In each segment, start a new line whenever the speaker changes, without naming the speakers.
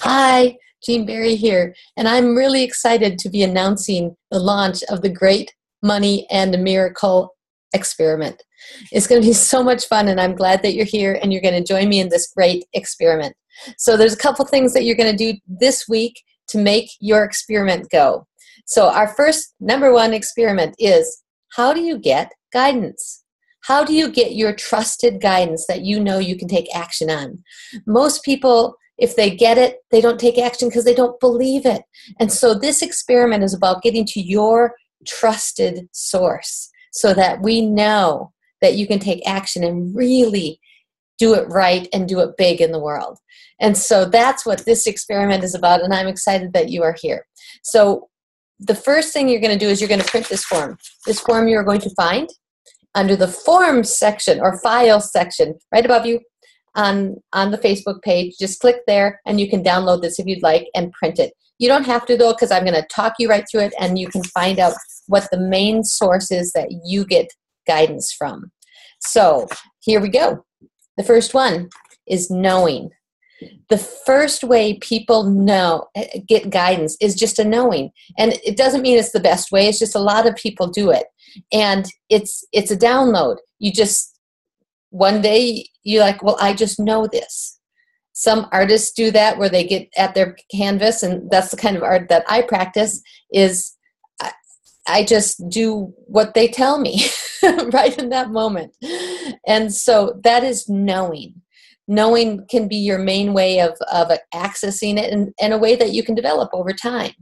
Hi, Jean Berry here, and I'm really excited to be announcing the launch of the Great Money and Miracle experiment. It's going to be so much fun, and I'm glad that you're here and you're going to join me in this great experiment. So there's a couple things that you're going to do this week to make your experiment go. So our first number one experiment is, how do you get guidance? How do you get your trusted guidance that you know you can take action on? Most people, if they get it, they don't take action because they don't believe it. And so this experiment is about getting to your trusted source so that we know that you can take action and really do it right and do it big in the world. And so that's what this experiment is about, and I'm excited that you are here. So the first thing you're going to do is you're going to print this form. This form you're going to find under the Forms section or Files section right above you on the Facebook page. Just click there and you can download this if you'd like and print it. You don't have to though, because I'm going to talk you right through it and you can find out what the main source is that you get guidance from. So here we go. The first one is knowing. The first way people get guidance is just a knowing. And it doesn't mean it's the best way. It's just a lot of people do it. And it's a download. You just, one day you're like, well, I just know this. Some artists do that where they get at their canvas, and that's the kind of art that I practice, is I just do what they tell me right in that moment. And so that is knowing. Knowing can be your main way of accessing it and a way that you can develop over time.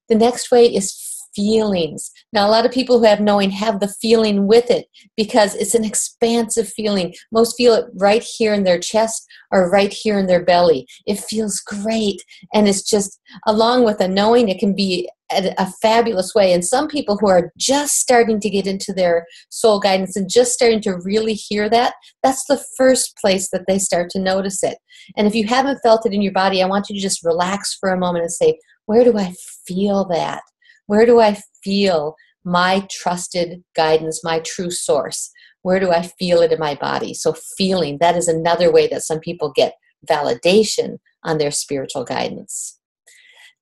The next way is feelings. Now, a lot of people who have knowing have the feeling with it because it's an expansive feeling. Most feel it right here in their chest or right here in their belly. It feels great. And it's just, along with a knowing, it can be a fabulous way. And some people who are just starting to get into their soul guidance and just starting to really hear that, that's the first place that they start to notice it. And if you haven't felt it in your body, I want you to just relax for a moment and say, where do I feel that? Where do I feel my trusted guidance, my true source? Where do I feel it in my body? So feeling, that is another way that some people get validation on their spiritual guidance.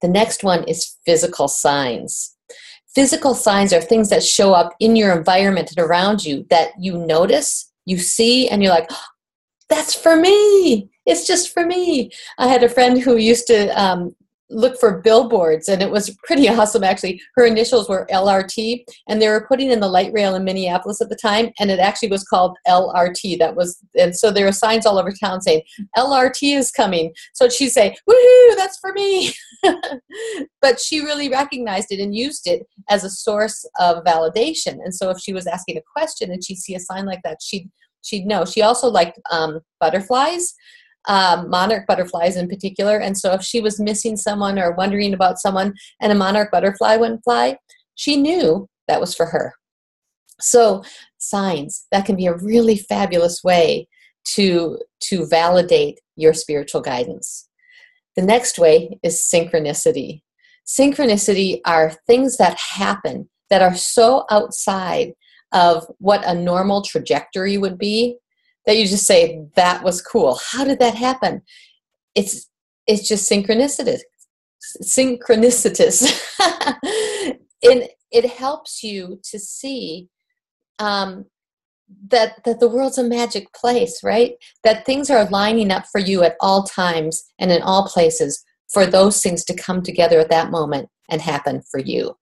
The next one is physical signs. Physical signs are things that show up in your environment and around you that you notice, you see, and you're like, oh, that's for me. It's just for me. I had a friend who used to look for billboards, and it was pretty awesome actually. Her initials were LRT, and they were putting in the light rail in Minneapolis at the time, and it actually was called LRT. And so there were signs all over town saying LRT is coming. So she'd say, woohoo, that's for me. But she really recognized it and used it as a source of validation. And so if she was asking a question and she'd see a sign like that, she'd know. She also liked butterflies. Monarch butterflies in particular. And so if she was missing someone or wondering about someone and a monarch butterfly wouldn't fly, she knew that was for her. So signs, that can be a really fabulous way to validate your spiritual guidance. The next way is synchronicity. Synchronicity are things that happen that are so outside of what a normal trajectory would be, that you just say, that was cool. How did that happen? It's just synchronicitous. And it helps you to see that the world's a magic place, right? That things are lining up for you at all times and in all places for those things to come together at that moment and happen for you.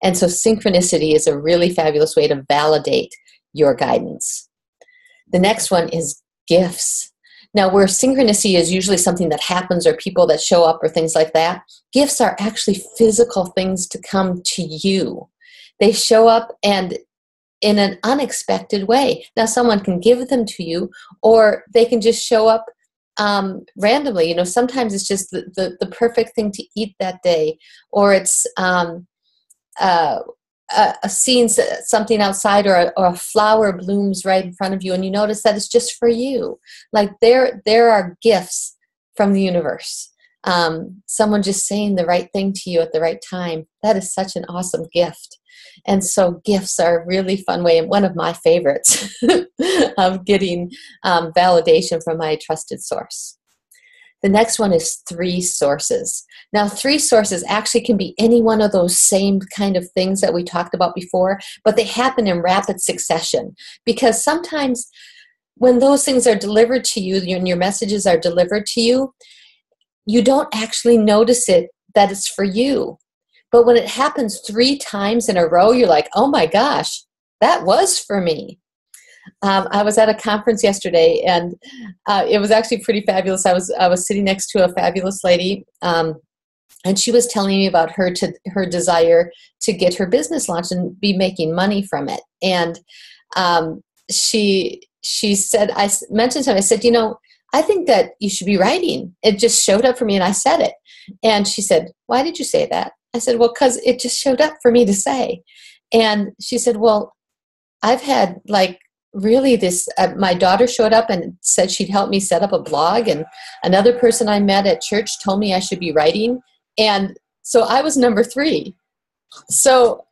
And so synchronicity is a really fabulous way to validate your guidance. The next one is gifts. Now, where synchronicity is usually something that happens or people that show up or things like that, gifts are actually physical things to come to you. They show up and in an unexpected way. Now, someone can give them to you, or they can just show up randomly. You know, sometimes it's just the perfect thing to eat that day, or it's seeing something outside, or a flower blooms right in front of you and you notice that it's just for you. Like there are gifts from the universe. Someone just saying the right thing to you at the right time. That is such an awesome gift. And so gifts are a really fun way, and one of my favorites of getting validation from my trusted source. The next one is 3 sources. Now, 3 sources actually can be any one of those same kind of things that we talked about before, but they happen in rapid succession, because sometimes when those things are delivered to you and your messages are delivered to you, you don't actually notice it, that it's for you. But when it happens 3 times in a row, you're like, oh my gosh, that was for me. I was at a conference yesterday, and it was actually pretty fabulous. I was sitting next to a fabulous lady, and she was telling me about her desire to get her business launched and be making money from it. And she said, I mentioned to her, I said, I think that you should be writing. It just showed up for me, and I said it. And she said, why did you say that? I said, well, because it just showed up for me to say. And she said, well, I've had really this, my daughter showed up and said she'd help me set up a blog, and another person I met at church told me I should be writing. And so I was number 3. So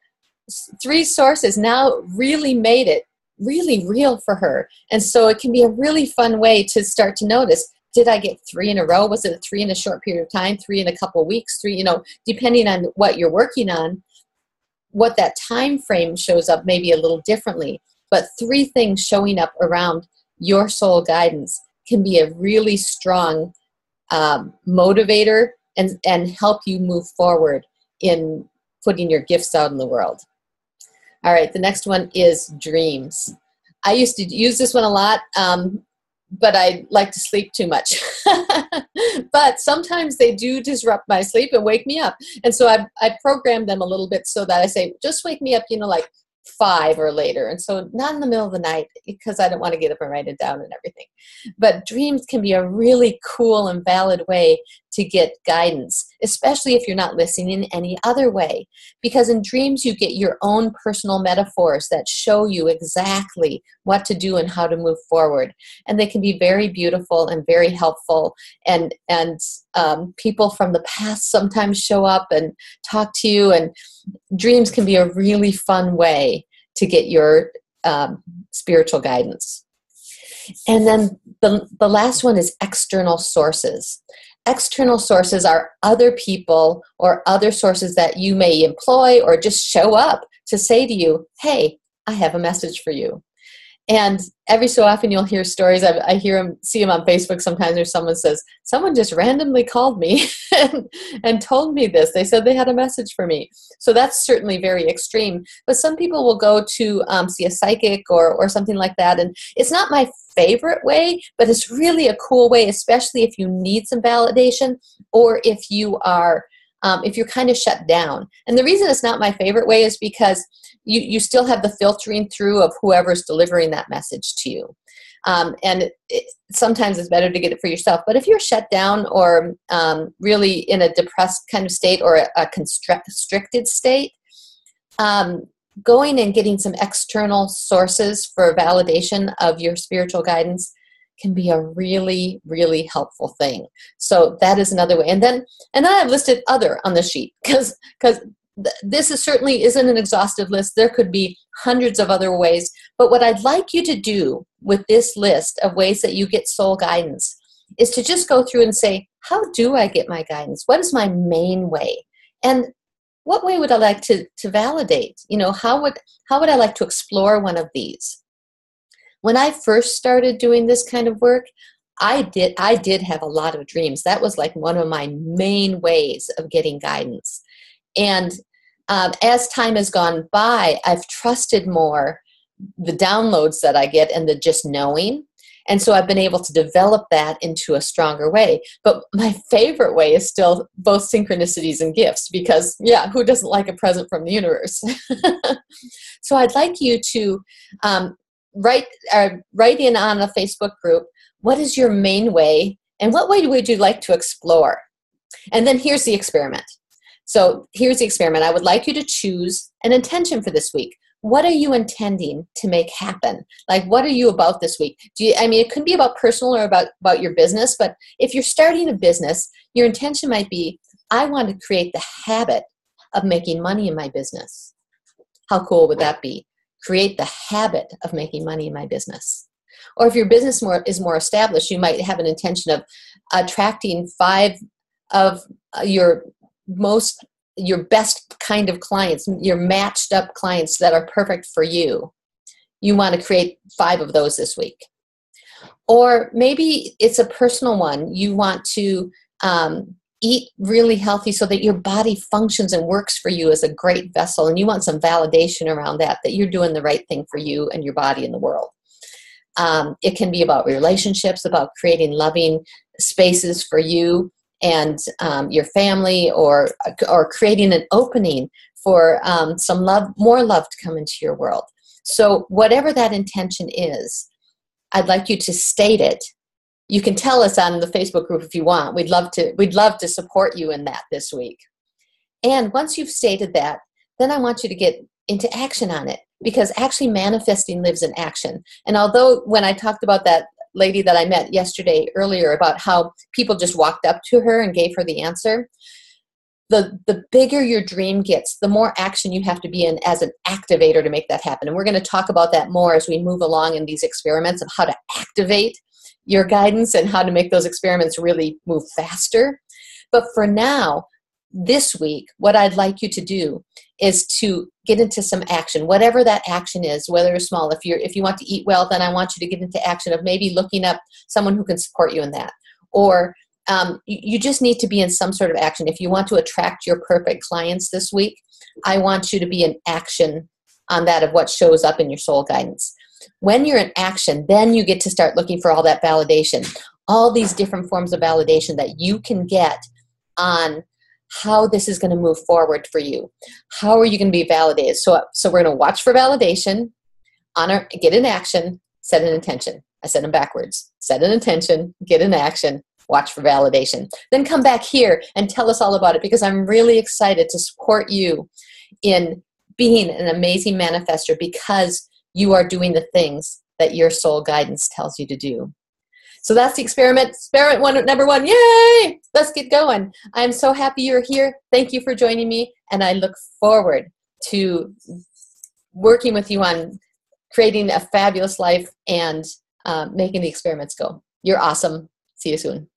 3 sources now really made it really real for her. And so it can be a really fun way to start to notice, did I get 3 in a row? Was it 3 in a short period of time, 3 in a couple of weeks, 3, depending on what you're working on, what that time frame shows up maybe a little differently. But 3 things showing up around your soul guidance can be a really strong motivator and help you move forward in putting your gifts out in the world. All right, the next one is dreams. I used to use this one a lot, but I like to sleep too much. But sometimes they do disrupt my sleep and wake me up. And so I programmed them a little bit so that I say, just wake me up, like 5 or later. And so not in the middle of the night, because I don't want to get up and write it down and everything. But dreams can be a really cool and valid way to get guidance, especially if you're not listening any other way. Because in dreams, you get your own personal metaphors that show you exactly what to do and how to move forward. And they can be very beautiful and very helpful. And people from the past sometimes show up and talk to you. And dreams can be a really fun way to get your spiritual guidance. And then the last one is external sources. External sources are other people or other sources that you may employ or just show up to say to you, hey, I have a message for you. And every so often you'll hear stories. I see them on Facebook sometimes, or someone says, someone just randomly called me and told me this. They said they had a message for me. So that's certainly very extreme. But some people will go to see a psychic or something like that. And it's not my favorite way, but it's really a cool way, especially if you need some validation, or if you are if you're kind of shut down. And the reason it's not my favorite way is because you still have the filtering through of whoever's delivering that message to you. And sometimes it's better to get it for yourself. But if you're shut down or really in a depressed kind of state or a constricted state, going and getting some external sources for validation of your spiritual guidance can be a really, really helpful thing. So that is another way. And then I've listed other on the sheet because this certainly isn't an exhaustive list. There could be hundreds of other ways. But what I'd like you to do with this list of ways that you get soul guidance is to just go through and say, how do I get my guidance? What is my main way? And what way would I like to validate? How would I like to explore one of these? When I first started doing this kind of work, I did have a lot of dreams. That was like one of my main ways of getting guidance. And as time has gone by, I've trusted more the downloads that I get and the just knowing. And so I've been able to develop that into a stronger way. But my favorite way is still both synchronicities and gifts because, who doesn't like a present from the universe? So I'd like you to write in on a Facebook group, what is your main way and what way would you like to explore? And then here's the experiment. So here's the experiment. I would like you to choose an intention for this week. What are you intending to make happen? Like, what are you about this week? It could be about personal or about your business, but if you're starting a business, your intention might be, I want to create the habit of making money in my business. How cool would that be? Create the habit of making money in my business. Or if your business is more established, you might have an intention of attracting 5 of your best kind of clients, your matched up clients that are perfect for you. You want to create 5 of those this week. Or maybe it's a personal one. You want to eat really healthy so that your body functions and works for you as a great vessel, and you want some validation around that you're doing the right thing for you and your body in the world. It can be about relationships, about creating loving spaces for you and your family, or creating an opening for some love, more love to come into your world. So whatever that intention is, I'd like you to state it. You can tell us on the Facebook group if you want. We'd love to support you in that this week. And once you've stated that, then I want you to get into action on it, because actually manifesting lives in action. And although when I talked about that lady that I met yesterday earlier about how people just walked up to her and gave her the answer, the bigger your dream gets, the more action you have to be in as an activator to make that happen. And we're going to talk about that more as we move along in these experiments of how to activate your guidance and how to make those experiments really move faster. But for now, this week, what I'd like you to do is to get into some action, whatever that action is, whether it's small. If you want to eat well, then I want you to get into action of maybe looking up someone who can support you in that. Or you just need to be in some sort of action. If you want to attract your perfect clients this week, I want you to be in action on that of what shows up in your soul guidance. When you're in action, then you get to start looking for all that validation, all these different forms of validation that you can get on how this is going to move forward for you. How are you going to be validated? So we're going to watch for validation, get in action, set an intention. I said them backwards. Set an intention, get in action, watch for validation. Then come back here and tell us all about it, because I'm really excited to support you in being an amazing manifester, because you are doing the things that your soul guidance tells you to do. So that's the experiment. Number one. Yay! Let's get going. I'm so happy you're here. Thank you for joining me, and I look forward to working with you on creating a fabulous life and making the experiments go. You're awesome. See you soon.